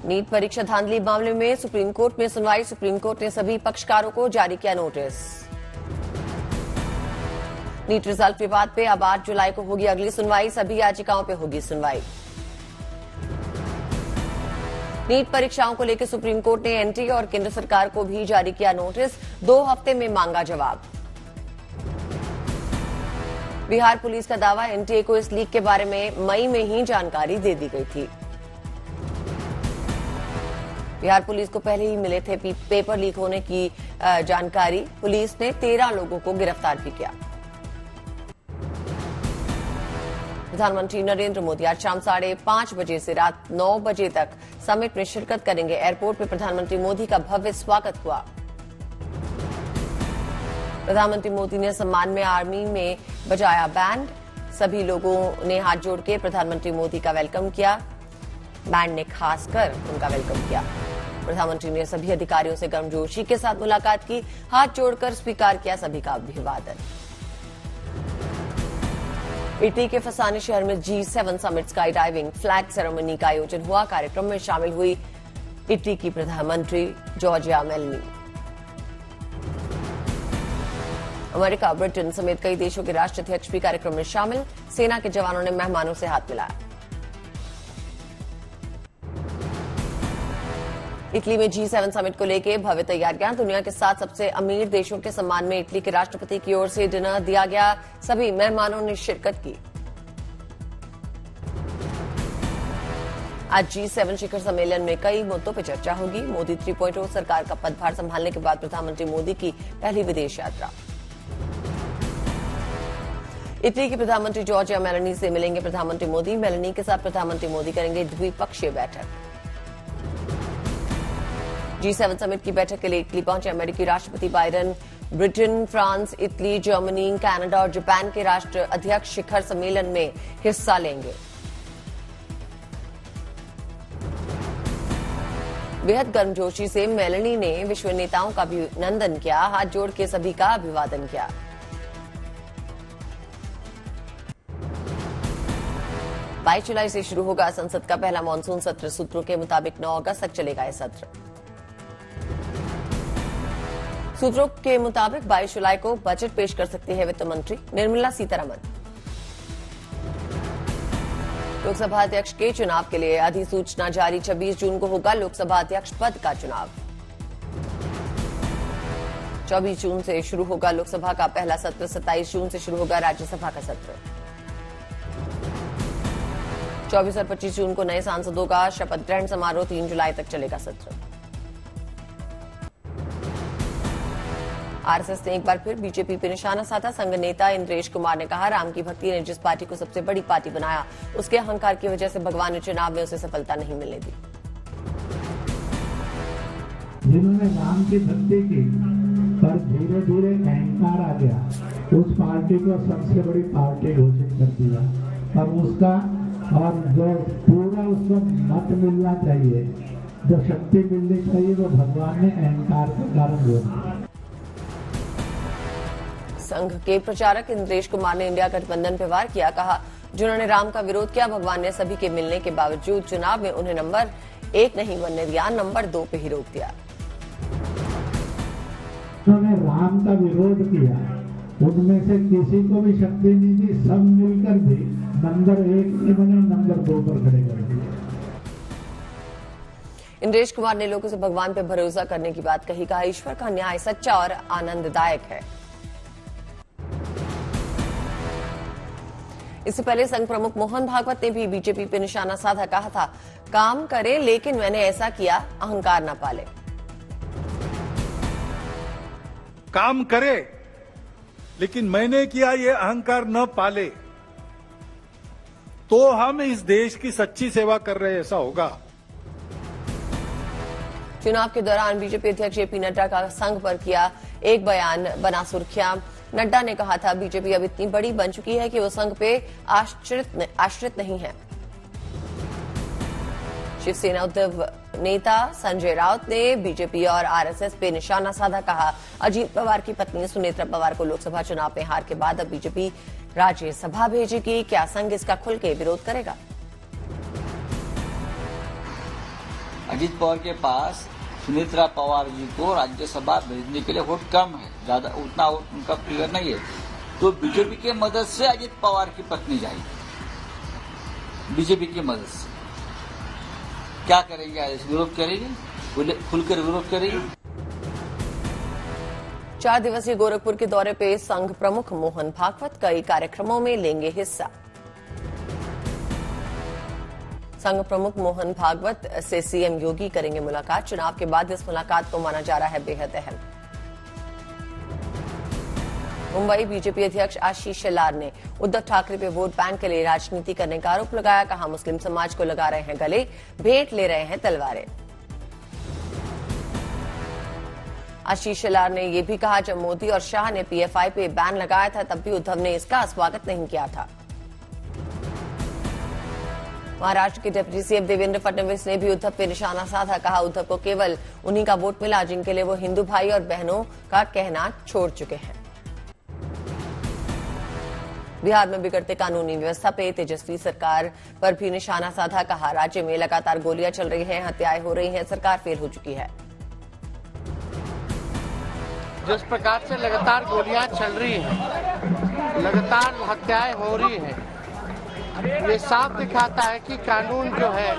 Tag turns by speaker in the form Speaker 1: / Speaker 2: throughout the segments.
Speaker 1: NEET परीक्षा धांधली मामले में सुप्रीम कोर्ट में सुनवाई। सुप्रीम कोर्ट ने सभी पक्षकारों को जारी किया नोटिस। नीट रिजल्ट विवाद पे अब 8 जुलाई को होगी अगली सुनवाई। सभी याचिकाओं पे होगी सुनवाई। नीट परीक्षाओं को लेकर सुप्रीम कोर्ट ने एनटीए और केंद्र सरकार को भी जारी किया नोटिस। 2 हफ्ते में मांगा जवाब। बिहार पुलिस का दावा, एनटीए को इस लीक के बारे में मई में ही जानकारी दे दी गई थी। बिहार पुलिस को पहले ही मिले थे पेपर लीक होने की जानकारी। पुलिस ने 13 लोगों को गिरफ्तार भी किया। प्रधानमंत्री नरेंद्र मोदी आज शाम 5:30 बजे से रात 9 बजे तक समिट में शिरकत करेंगे। एयरपोर्ट पर प्रधानमंत्री मोदी का भव्य स्वागत हुआ। प्रधानमंत्री मोदी ने सम्मान में आर्मी में बजाया बैंड। सभी लोगों ने हाथ जोड़ के प्रधानमंत्री मोदी का वेलकम किया। बैंड ने खासकर उनका वेलकम किया। प्रधानमंत्री ने सभी अधिकारियों से गर्मजोशी के साथ मुलाकात की। हाथ जोड़कर स्वीकार किया सभी का अभिवादन। इटली के फसाने शहर में G7 summit sky diving flag ceremony का आयोजन हुआ। कार्यक्रम में शामिल हुई इटली की प्रधानमंत्री जॉर्जिया मेलोनी। अमेरिका, ब्रिटेन समेत कई देशों के राष्ट्राध्यक्ष भी कार्यक्रम में शामिल। सेना के जवानों ने मेहमानों से हाथ मिलाया। इटली में G7 समिट को लेकर भव्य तैयारियां। दुनिया के 7 सबसे अमीर देशों के सम्मान में इटली के राष्ट्रपति की ओर से डिनर दिया गया। सभी मेहमानों ने शिरकत की। आज G7 शिखर सम्मेलन में कई मुद्दों पर चर्चा होगी। मोदी 3.0 सरकार का पदभार संभालने के बाद प्रधानमंत्री मोदी की पहली विदेश यात्रा। इटली की प्रधानमंत्री जॉर्जिया मेलोनी से मिलेंगे प्रधानमंत्री मोदी। मेलोनी के साथ प्रधानमंत्री मोदी करेंगे द्विपक्षीय बैठक। G7 समिट की बैठक के लिए इटली पहुंचे अमेरिकी राष्ट्रपति Biden Britain, France, Italy, Germany, Canada और जापान के राष्ट्र अध्यक्ष शिखर सम्मेलन में हिस्सा लेंगे। बेहद गर्मजोशी से मेलोनी ने विश्व नेताओं का अभिनंदन किया। हाथ जोड़ के सभी का अभिवादन किया। बाईस जुलाई से शुरू होगा संसद का पहला मानसून सत्र। सूत्रों के मुताबिक 9 अगस्त तक चलेगा यह सत्र। सूत्रों के मुताबिक 22 जुलाई को बजट पेश कर सकती है वित्त मंत्री निर्मला सीतारमण। लोकसभा अध्यक्ष के चुनाव के लिए अधिसूचना जारी। 26 जून को होगा लोकसभा अध्यक्ष पद का चुनाव। 24 जून से शुरू होगा लोकसभा का पहला सत्र। 27 जून से शुरू होगा राज्यसभा का सत्र। 24 और 25 जून को नए सांसदों का शपथ ग्रहण समारोह। 3 जुलाई तक चलेगा सत्र। आरएसएस ने एक बार फिर बीजेपी पर निशाना साधा। संघ नेता इंद्रेश कुमार ने कहा, राम की भक्ति ने जिस पार्टी को सबसे बड़ी पार्टी बनाया, उसके अहंकार की वजह से भगवान ने चुनाव में उसे सफलता नहीं मिलने दी।
Speaker 2: जिन्होंने राम की भक्ति की पर धीरे धीरे अहंकार आ गया, उस पार्टी को सबसे बड़ी पार्टी घोषित कर दिया। और उसका और जो पूरा उसको मत मिलना चाहिए, जो शक्ति मिलनी चाहिए, वो भगवान ने अहंकार के कारण हुआ।
Speaker 1: संघ के प्रचारक इंद्रेश कुमार ने इंडिया गठबंधन पर वार किया। कहा, जिन्होंने राम का विरोध किया, भगवान ने सभी के मिलने के बावजूद चुनाव में उन्हें नंबर 1 नहीं बनने दिया, नंबर 2 पे ही रोक दिया।
Speaker 2: उन्होंने राम का विरोध किया, उनमें से किसी को भी शक्ति नहीं दी, सब मिलकर भी नंबर 1 नहीं बने, नंबर 2 पर खड़े कर दिए।
Speaker 1: इंद्रेश कुमार ने लोगों से भगवान पर भरोसा करने की बात कही। कहा, ईश्वर का न्याय सच्चा और आनंददायक है। इससे पहले संघ प्रमुख मोहन भागवत ने भी बीजेपी पर निशाना साधा। कहा था, काम करे लेकिन मैंने ऐसा किया, अहंकार न पाले।
Speaker 3: काम करे लेकिन मैंने किया, ये अहंकार न पाले, तो हम इस देश की सच्ची सेवा कर रहे ऐसा होगा।
Speaker 1: चुनाव के दौरान बीजेपी अध्यक्ष जेपी नड्डा का संघ पर किया एक बयान बना सुर्खियां। नड्डा ने कहा था, बीजेपी अब इतनी बड़ी बन चुकी है कि वो संघ पे आश्रित नहीं है। शिवसेना उद्धव नेता संजय राउत ने बीजेपी और आरएसएस पे निशाना साधा। कहा, अजीत पवार की पत्नी सुनेत्रा पवार को लोकसभा चुनाव में हार के बाद अब बीजेपी राज्यसभा भेजेगी। क्या संघ इसका खुल के विरोध करेगा?
Speaker 4: अजीत पवार के पास सुनेत्रा पवार जी को राज्यसभा भेजने के लिए वोट कम है, ज्यादा उतना वोट उनका फिगर नहीं है, तो बीजेपी की मदद से अजीत पवार की पत्नी जाएगी। बीजेपी की मदद से क्या करेंगे? आज विरोध करेंगे, खुलकर विरोध करेंगे।
Speaker 1: 4 दिवसीय गोरखपुर के दौरे पे संघ प्रमुख मोहन भागवत कई कार्यक्रमों में लेंगे हिस्सा। संघ प्रमुख मोहन भागवत से सीएम योगी करेंगे मुलाकात। चुनाव के बाद इस मुलाकात को माना जा रहा है बेहद अहम। मुंबई बीजेपी अध्यक्ष आशीष शेलार ने उद्धव ठाकरे पे वोट बैंक के लिए राजनीति करने का आरोप लगाया। कहा, मुस्लिम समाज को लगा रहे हैं गले, भेंट ले रहे हैं तलवारें। आशीष शेलार ने यह भी कहा, जब मोदी और शाह ने पीएफआई पे बैन लगाया था तब भी उद्धव ने इसका स्वागत नहीं किया था। महाराष्ट्र के डिप्टी सीएम देवेंद्र फडणवीस ने भी उद्धव पे निशाना साधा। कहा, उद्धव को केवल उन्हीं का वोट मिला जिनके लिए वो हिंदू भाई और बहनों का कहना छोड़ चुके हैं। बिहार में बिगड़ते कानूनी व्यवस्था पे तेजस्वी सरकार पर भी निशाना साधा। कहा, राज्य में लगातार गोलियां चल रही हैं, हत्याएं हो रही हैं, सरकार फेल हो चुकी है।
Speaker 5: जिस प्रकार से लगातार गोलियां चल रही हैं, लगातार हत्याएं हो रही हैं, ये साफ दिखाता है कि कानून जो है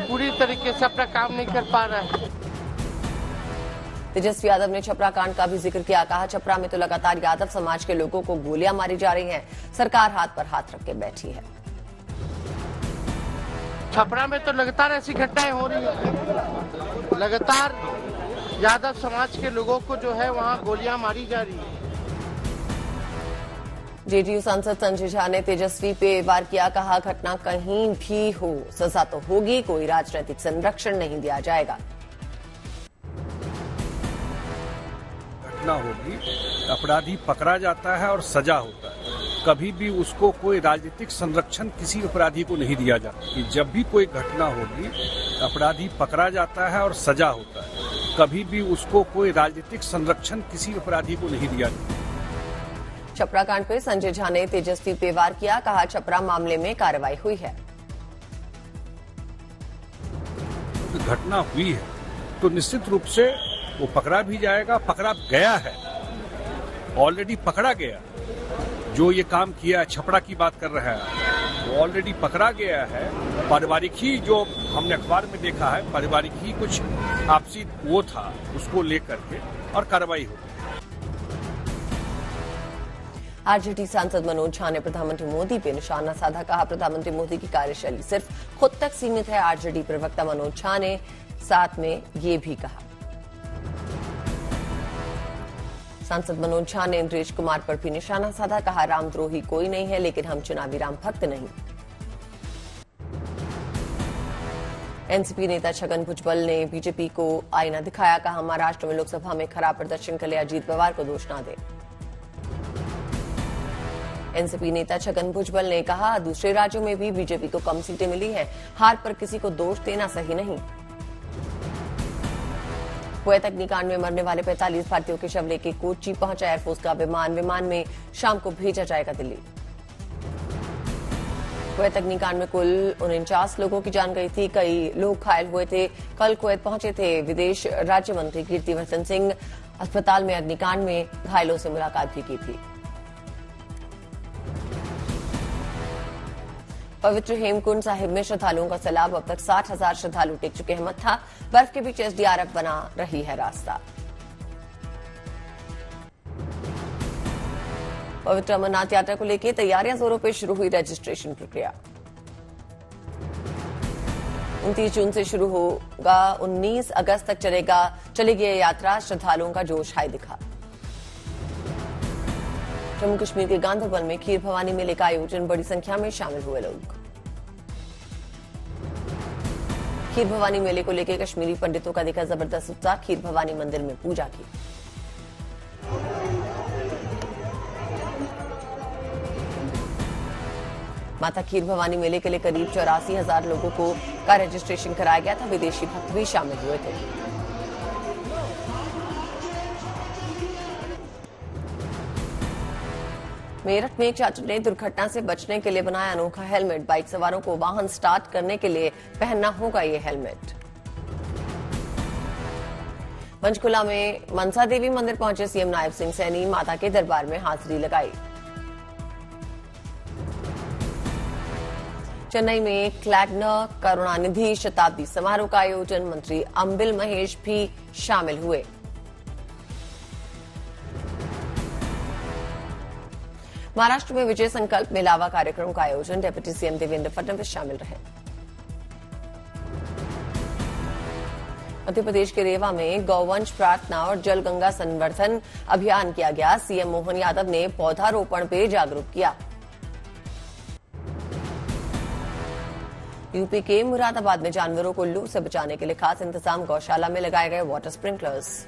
Speaker 5: पूरी तरीके से अपना काम नहीं कर पा रहा है।
Speaker 1: तेजस्वी यादव ने छपरा कांड का भी जिक्र किया। कहा, छपरा में तो लगातार यादव समाज के लोगों को गोलियां मारी जा रही हैं, सरकार हाथ पर हाथ रख के बैठी है।
Speaker 5: छपरा में तो लगातार ऐसी घटनाएं हो रही है, लगातार यादव समाज के लोगों को जो है वहां गोलियां मारी जा रही है।
Speaker 1: जेडीयू सांसद संजय झा ने तेजस्वी पे वार किया। कहा, घटना कहीं भी हो सजा तो होगी, कोई राजनीतिक संरक्षण नहीं दिया जाएगा।
Speaker 6: घटना होगी, अपराधी पकड़ा जाता है और सजा होता है, कभी भी उसको कोई राजनीतिक संरक्षण किसी अपराधी को नहीं दिया जाता। कि जब भी कोई घटना होगी, अपराधी पकड़ा जाता है और सजा होता है, कभी भी उसको कोई राजनीतिक संरक्षण किसी अपराधी को नहीं दिया जाता।
Speaker 1: छपरा कांड पे संजय झा ने तेजस्वी पे वार किया। कहा, छपरा मामले में कार्रवाई हुई है।
Speaker 6: घटना हुई है तो निश्चित रूप से वो पकड़ा भी जाएगा, पकड़ा गया है, ऑलरेडी पकड़ा गया। जो ये काम किया, छपरा की बात कर रहा है, वो ऑलरेडी पकड़ा गया है। पारिवारिक ही जो हमने अखबार में देखा है, पारिवारिक ही कुछ आपसी वो था, उसको लेकर के और कार्रवाई होगी।
Speaker 1: आरजेडी सांसद मनोज झा ने प्रधानमंत्री मोदी पे निशाना साधा। कहा, प्रधानमंत्री मोदी की कार्यशैली सिर्फ खुद तक सीमित है। आरजेडी प्रवक्ता मनोज झा ने साथ में ये भी कहा। सांसद मनोज झा ने इंद्रेश कुमार पर भी निशाना साधा। कहा, रामद्रोही कोई नहीं है, लेकिन हम चुनावी राम भक्त नहीं। एनसीपी नेता छगन भुजबल ने बीजेपी को आईना दिखाया। कहा, महाराष्ट्र में लोकसभा में खराब प्रदर्शन के लिए अजीत पवार को दोष न दे। एनसीपी नेता छगन भुजबल ने कहा, दूसरे राज्यों में भी बीजेपी को कम सीटें मिली हैं, हार पर किसी को दोष देना सही नहीं। कुवैत अग्निकांड में मरने वाले 45 भारतीयों के शव लेके कोच्चि पहुंचा एयरफोर्स का विमान। विमान में शाम को भेजा जाएगा दिल्ली। कुवैत अग्निकांड में कुल 49 लोगों की जान गई थी, कई लोग घायल हुए थे। कल कुवैत पहुंचे थे विदेश राज्य मंत्री कीर्तिवर्धन सिंह। अस्पताल में अग्निकांड में घायलों से मुलाकात भी की थी। पवित्र हेमकुंड साहिब में श्रद्धालुओं का सैलाब। अब तक 60,000 श्रद्धालु टेक चुके हैं मत्था। बर्फ के बीच एसडीआरएफ बना रही है रास्ता। पवित्र अमरनाथ यात्रा को लेकर तैयारियां जोरों पर, शुरू हुई रजिस्ट्रेशन प्रक्रिया। 29 जून से शुरू होगा, 19 अगस्त तक चलेगी ये यात्रा। श्रद्धालुओं का जोश हाई दिखा। जम्मू कश्मीर के गांधरबल में खीर भवानी मेले का आयोजन, बड़ी संख्या में शामिल हुए लोग। खीर भवानी मेले को लेकर कश्मीरी पंडितों का दिखा जबरदस्त उत्साह। खीर भवानी मंदिर में पूजा की। माता खीर भवानी मेले के लिए करीब 84,000 लोगों का रजिस्ट्रेशन कराया गया था। विदेशी भक्त भी शामिल हुए थे। मेरठ में एक छात्र ने दुर्घटना से बचने के लिए बनाया अनोखा हेलमेट। बाइक सवारों को वाहन स्टार्ट करने के लिए पहनना होगा ये हेलमेट। पंचकुला में मनसा देवी मंदिर पहुंचे सीएम नायब सिंह सैनी, माता के दरबार में हाजिरी लगाई। चेन्नई में क्लैगनर करुणानिधि शताब्दी समारोह का आयोजन, मंत्री अंबिल महेश भी शामिल हुए। महाराष्ट्र में विजय संकल्प मेलावा कार्यक्रम का आयोजन, डिप्टी सीएम देवेंद्र फडणवीस शामिल रहे। मध्य प्रदेश के रेवा में गौवंश प्रार्थना और जल गंगा संवर्धन अभियान किया गया। सीएम मोहन यादव ने पौधारोपण पे जागरूक किया। यूपी के मुरादाबाद में जानवरों को लू से बचाने के लिए खास इंतजाम, गौशाला में लगाए गए वाटर स्प्रिंकलर्स।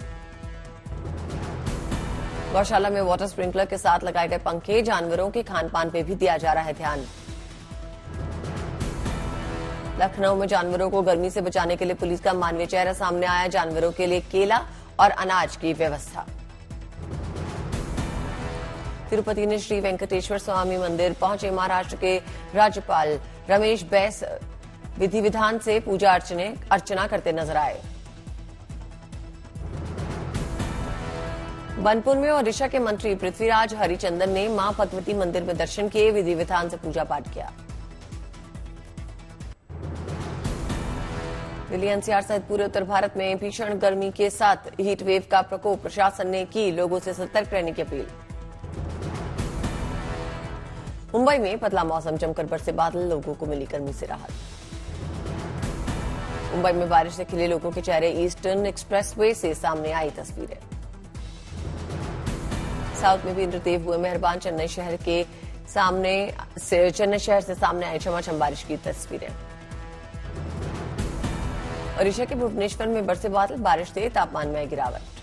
Speaker 1: गौशाला में वाटर स्प्रिंकलर के साथ लगाए गए पंखे, जानवरों के खान पान पे भी दिया जा रहा है ध्यान। लखनऊ में जानवरों को गर्मी से बचाने के लिए पुलिस का मानवीय चेहरा सामने आया, जानवरों के लिए केला और अनाज की व्यवस्था। तिरुपति ने श्री वेंकटेश्वर स्वामी मंदिर पहुंचे महाराष्ट्र के राज्यपाल रमेश बैस विधि विधान से पूजा अर्चना करते नजर आए। बनपुर में ओडिशा के मंत्री पृथ्वीराज हरिचंदन ने मां भगवती मंदिर में दर्शन किए, विधि विधान से पूजा पाठ किया। दिल्ली एनसीआर सहित पूरे उत्तर भारत में भीषण गर्मी के साथ हीट वेव का प्रकोप, प्रशासन ने की लोगों से सतर्क रहने की अपील। मुंबई में बदला मौसम, जमकर बरसे बादल, लोगों को मिली गर्मी से राहत। मुंबई में बारिश से खिले लोगों के चेहरे, ईस्टर्न एक्सप्रेसवे से सामने आई तस्वीरें। साउथ में भी इंद्रदेव हुए मेहरबान, चेन्नई शहर से सामने आई झमाझम बारिश की तस्वीरें। ओडिशा के भुवनेश्वर में बरसे बादल, बारिश से तापमान में आई गिरावट।